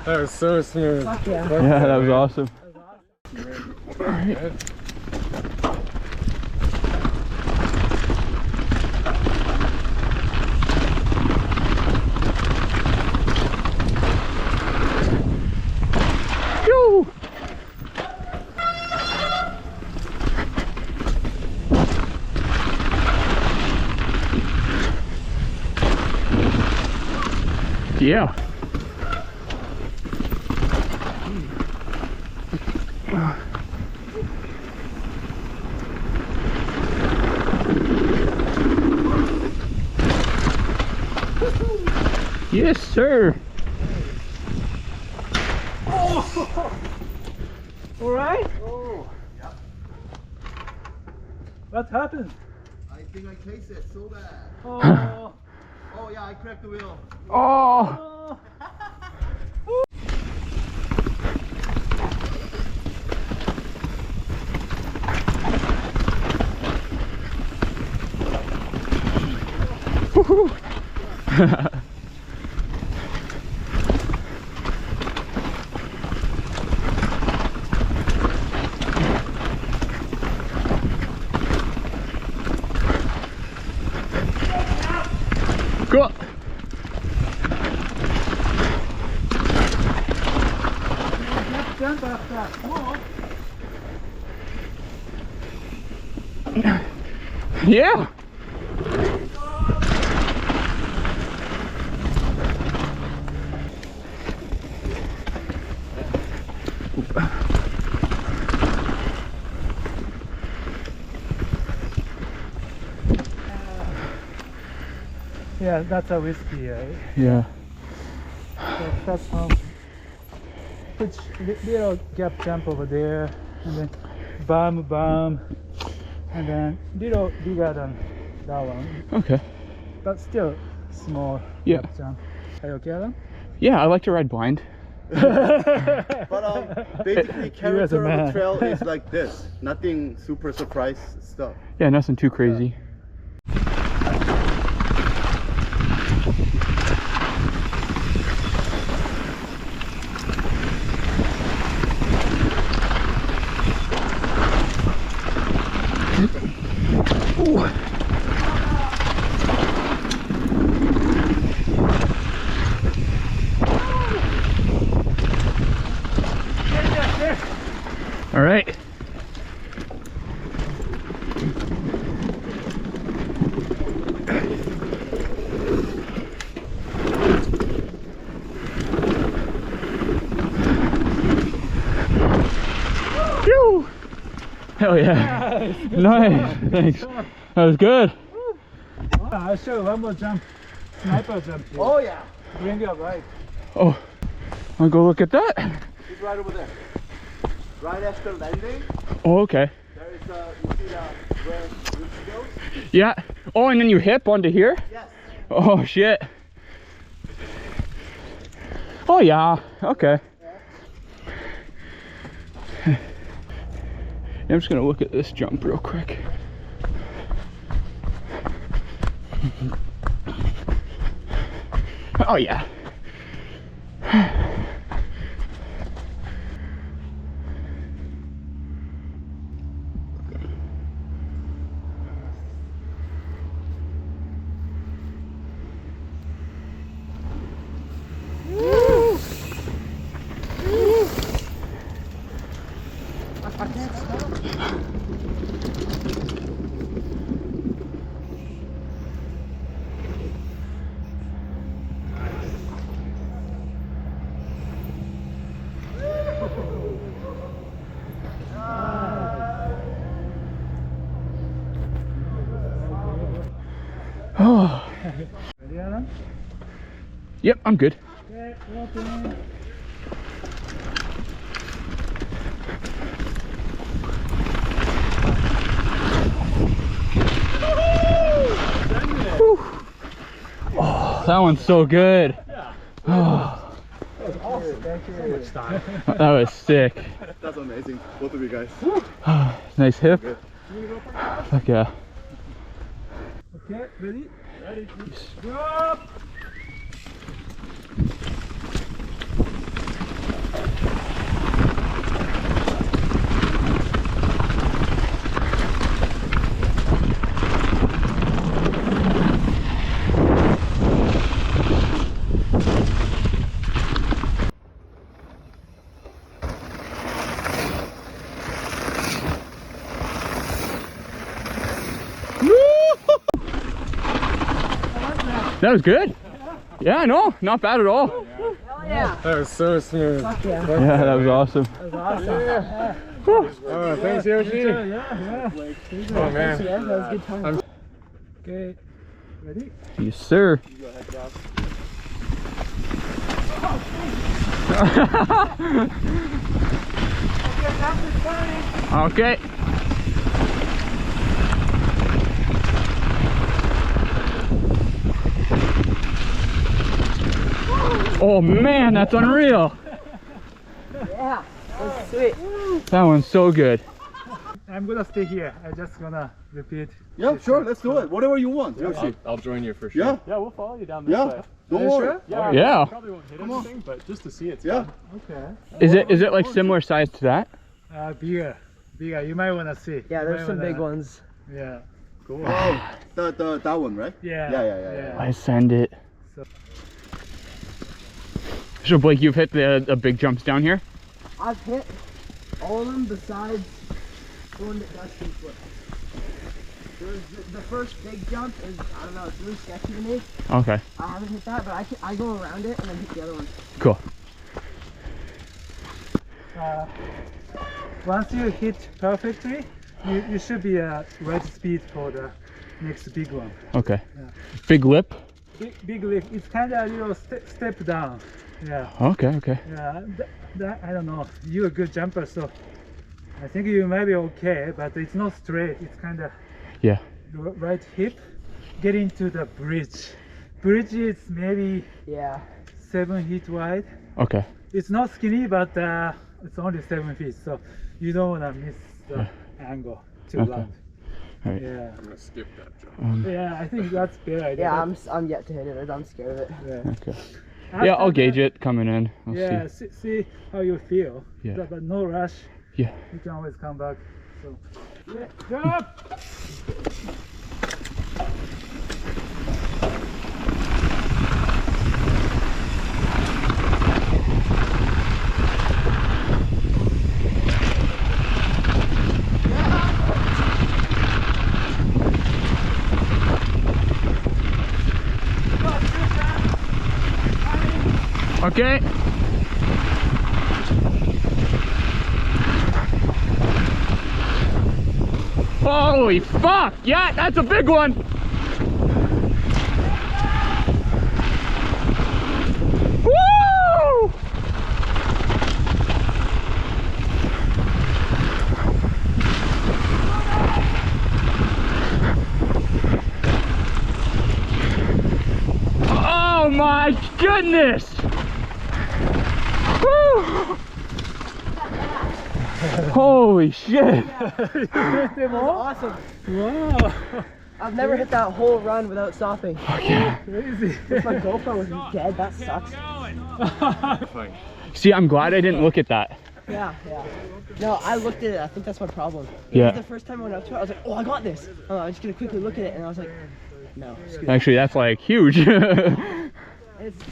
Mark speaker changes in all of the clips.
Speaker 1: That was so smooth.
Speaker 2: Yeah, that was awesome. All right. Yo! Yeah. Yes, sir.
Speaker 3: Oh! All right?
Speaker 4: Oh, yep.
Speaker 3: What happened?
Speaker 4: I think I cased it so bad.
Speaker 3: Oh.
Speaker 4: Oh yeah, I cracked the wheel.
Speaker 2: Oh. Woohoo. Go up.
Speaker 3: Jump after. More.
Speaker 2: Yeah.
Speaker 3: Yeah, that's a whiskey, right?
Speaker 2: Yeah.
Speaker 3: So that's how. Which little gap jump over there, and then bam, and then little bigger than that one,
Speaker 2: Okay.
Speaker 3: but still small
Speaker 2: Yeah.
Speaker 3: gap jump. Are you okay, Adam?
Speaker 2: Yeah, I like to ride blind.
Speaker 4: But basically
Speaker 3: You as a
Speaker 4: character of
Speaker 3: man.
Speaker 4: the trail is like this. Nothing super surprise stuff.
Speaker 2: Yeah, nothing too crazy. Ooh. All right. Phew. Hell yeah. Nice. Thanks. That was good.
Speaker 3: I'll show you one more jump. Sniper jump here.
Speaker 4: Oh yeah.
Speaker 3: Bring your bike.
Speaker 2: Oh, I'll go look at that.
Speaker 4: It's right over there. Right after landing,
Speaker 2: Oh, okay.
Speaker 4: there is you see where Lucy goes?
Speaker 2: Yeah. Oh, and then you hip onto here?
Speaker 4: Yes.
Speaker 2: Oh, shit. Oh, yeah. Okay. I'm just gonna look at this jump real quick. Oh, yeah. Oh.
Speaker 3: Ready, Alan?
Speaker 2: Yep, I'm good.
Speaker 3: Okay, open.
Speaker 2: Whew. Oh, that one's so good. Oh,
Speaker 3: Thank you.
Speaker 2: that was sick.
Speaker 4: That's amazing. Both of you guys.
Speaker 2: Nice hip.
Speaker 4: Good.
Speaker 2: Fuck yeah.
Speaker 3: Okay, ready? Ready. Drop.
Speaker 2: That was good. Yeah, no, not bad at all.
Speaker 1: Hell yeah.
Speaker 5: That was so smooth.
Speaker 1: Fuck yeah.
Speaker 2: Yeah, that was awesome.
Speaker 1: That was awesome. Yeah.
Speaker 5: Oh, thanks, Yoshi.
Speaker 3: Yeah.
Speaker 5: Oh, man.
Speaker 1: Yeah, that was a good time.
Speaker 3: Okay. Ready?
Speaker 2: Yes, sir.
Speaker 4: You go ahead, Josh.
Speaker 2: Okay. Oh man, that's unreal.
Speaker 1: Yeah, that was sweet.
Speaker 2: That one's so good.
Speaker 3: I'm gonna stay here. I'm just gonna repeat.
Speaker 4: Yeah, sure, let's do it. Whatever you want. Yoshi.
Speaker 5: I'll join you for sure.
Speaker 4: Yeah,
Speaker 6: Yeah, we'll follow you down this
Speaker 4: yeah.
Speaker 6: way.
Speaker 4: Don't worry.
Speaker 3: Sure?
Speaker 2: Yeah.
Speaker 6: Probably won't hit anything, but just to see it's
Speaker 4: Yeah.
Speaker 6: fun.
Speaker 3: Okay.
Speaker 2: Is it like similar size to that?
Speaker 3: Bigger. You might wanna see.
Speaker 1: Yeah,
Speaker 3: You
Speaker 1: there's
Speaker 3: might
Speaker 1: some big
Speaker 3: wanna-
Speaker 1: ones.
Speaker 3: Yeah.
Speaker 4: Oh, that one, right?
Speaker 3: Yeah.
Speaker 4: Yeah.
Speaker 2: I send it.
Speaker 3: So-
Speaker 2: So Blake, you've hit the big jumps down here?
Speaker 1: I've hit all of them besides the one that Dustin flipped. The first big jump is, I don't know, it's really sketchy to me.
Speaker 2: Okay,
Speaker 1: I haven't hit that, but I go around it and then hit the other one.
Speaker 2: cool.
Speaker 3: Once you hit perfectly, you should be at right speed for the next big one.
Speaker 2: Okay.
Speaker 3: Yeah.
Speaker 2: Big lip?
Speaker 3: Big lift. It's kind of a little step down. Yeah.
Speaker 2: Okay.
Speaker 3: Yeah. I don't know. You're a good jumper, so I think you might be okay. But it's not straight. It's kind of
Speaker 2: Yeah.
Speaker 3: right hip getting to the bridge. Bridge is maybe
Speaker 1: Yeah.
Speaker 3: 7 feet wide.
Speaker 2: Okay.
Speaker 3: It's not skinny, but it's only 7 feet, so you don't wanna miss the angle too
Speaker 2: Okay.
Speaker 3: long.
Speaker 2: Alright.
Speaker 3: Yeah.
Speaker 5: I'm gonna skip that jump.
Speaker 3: Yeah, I think that's better idea.
Speaker 1: Yeah, I'm yet to hit it. I'm scared of it.
Speaker 3: Yeah.
Speaker 2: Okay. Yeah, I'll gauge it coming in. I'll
Speaker 3: Yeah,
Speaker 2: see.
Speaker 3: see how you feel.
Speaker 2: Yeah.
Speaker 3: But no rush.
Speaker 2: Yeah.
Speaker 3: You can always come back. So, yeah, jump!
Speaker 2: Okay. Holy fuck! Yeah, that's a big one! Woo! Oh my goodness! Woo! Holy shit!
Speaker 1: That was awesome.
Speaker 3: Wow,
Speaker 1: I've never hit that whole run without stopping.
Speaker 2: Yeah.
Speaker 3: crazy.
Speaker 1: If my GoPro was dead, that sucks.
Speaker 2: See, I'm glad I didn't look at that.
Speaker 1: Yeah. No, I looked at it. I think that's my problem.
Speaker 2: Yeah.
Speaker 1: The first time I went up to it, I was like, oh, I got this. I was just gonna quickly look at it, and I was like, no. Screw that.
Speaker 2: Actually, that's like huge.
Speaker 1: It's,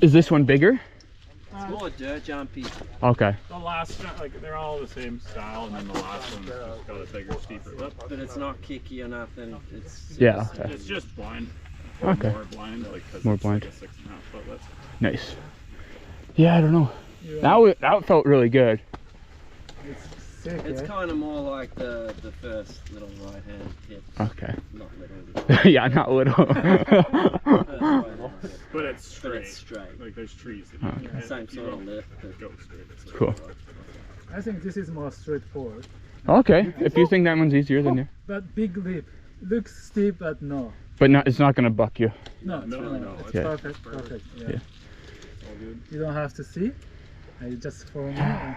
Speaker 2: Is this one bigger?
Speaker 4: It's more dirt jumpy.
Speaker 2: Okay.
Speaker 6: The last, like, they're all the same style, and then the last one's just got a bigger, steeper lip.
Speaker 4: But it's not kicky or nothing. It's
Speaker 2: Yeah. Okay.
Speaker 6: It's just blind.
Speaker 2: Okay.
Speaker 6: More blind, like, cause
Speaker 2: More
Speaker 6: it's
Speaker 2: blind.
Speaker 6: like a 6.5 foot lip.
Speaker 2: Nice. Yeah, I don't know. That felt really good.
Speaker 3: It's sick,
Speaker 4: It's
Speaker 3: eh?
Speaker 4: kind of more like the first little right hand hit.
Speaker 2: Okay.
Speaker 4: Not little.
Speaker 2: Yeah, not little.
Speaker 4: First right hand hit.
Speaker 6: But it's
Speaker 4: But
Speaker 6: straight.
Speaker 4: it's straight.
Speaker 6: Like, there's trees that you can hit.
Speaker 4: Same
Speaker 6: If you
Speaker 4: sort of
Speaker 6: don't
Speaker 4: lift.
Speaker 6: go straight. It's like,
Speaker 2: Cool.
Speaker 3: I think this is more straightforward.
Speaker 2: Okay. If you think that one's easier, then yeah.
Speaker 3: But big lip. Looks steep, but no.
Speaker 2: But not, it's not gonna buck you.
Speaker 3: No,
Speaker 6: No,
Speaker 3: it's
Speaker 2: Yeah.
Speaker 3: perfect. Perfect. Yeah.
Speaker 2: Yeah.
Speaker 6: all good.
Speaker 3: You don't have to see. You just follow me. And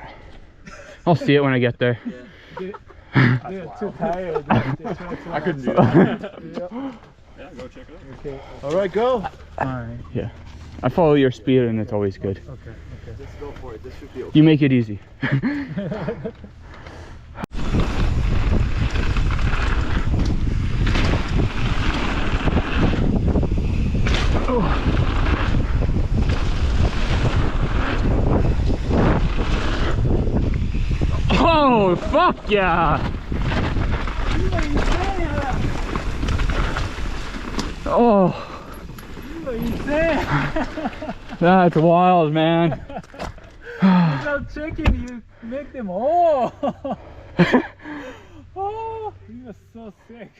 Speaker 2: I'll see it when I get there.
Speaker 3: they're too tired.
Speaker 6: I couldn't do that.
Speaker 3: Yeah.
Speaker 6: Yeah, go check it out.
Speaker 3: Okay.
Speaker 4: All right, go.
Speaker 3: Fine.
Speaker 2: Yeah. I follow your speed and it's always good.
Speaker 3: Okay.
Speaker 4: Just go for it. This should be okay.
Speaker 2: You make it easy. Oh, fuck yeah! Oh.
Speaker 3: so insane.
Speaker 2: That's wild, man.
Speaker 3: Without checking, you make them all. Oh, you are so sick.